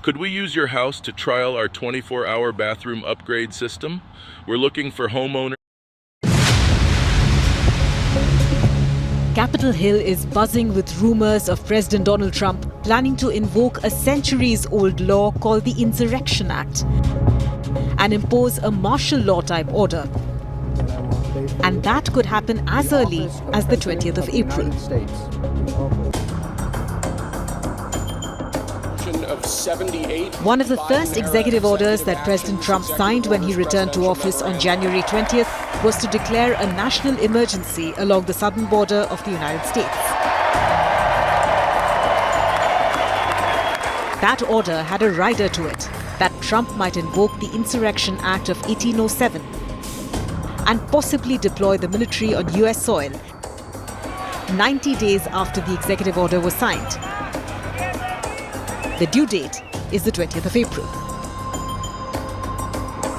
Could we use your house to trial our 24-hour bathroom upgrade system? We're looking for homeowners. Capitol Hill is buzzing with rumors of President Donald Trump planning to invoke a centuries-old law called the Insurrection Act and impose a martial law type order. And that could happen as early as the 20th of April. One of the first executive orders that President Trump signed when he returned to office on January 20th was to declare a national emergency along the southern border of the United States. That order had a rider to it, that Trump might invoke the Insurrection Act of 1807 and possibly deploy the military on US soil 90 days after the executive order was signed. The due date is the 20th of April.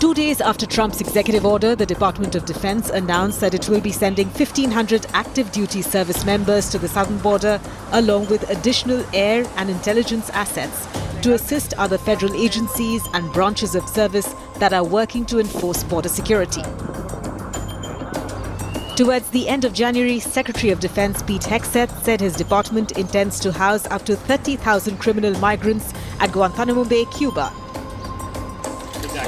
2 days after Trump's executive order, the Department of Defense announced that it will be sending 1,500 active duty service members to the southern border, along with additional air and intelligence assets to assist other federal agencies and branches of service that are working to enforce border security. Towards the end of January, Secretary of Defense Pete Hegseth said his department intends to house up to 30,000 criminal migrants at Guantanamo Bay, Cuba.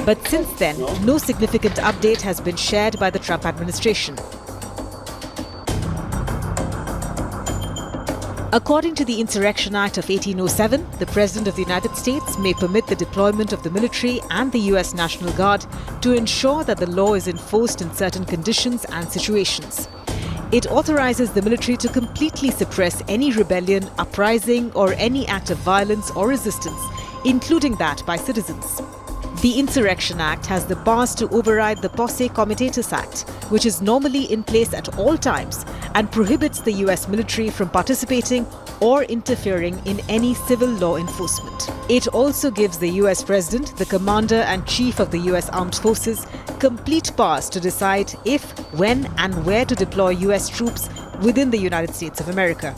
But since then, no significant update has been shared by the Trump administration. According to the Insurrection Act of 1807, the President of the United States may permit the deployment of the military and the US National Guard to ensure that the law is enforced in certain conditions and situations. It authorizes the military to completely suppress any rebellion, uprising, or any act of violence or resistance, including that by citizens. The Insurrection Act has the powers to override the Posse Comitatus Act, which is normally in place at all times and prohibits the US military from participating or interfering in any civil law enforcement. It also gives the US President, the Commander and Chief of the US Armed Forces, complete powers to decide if, when and where to deploy US troops within the United States of America.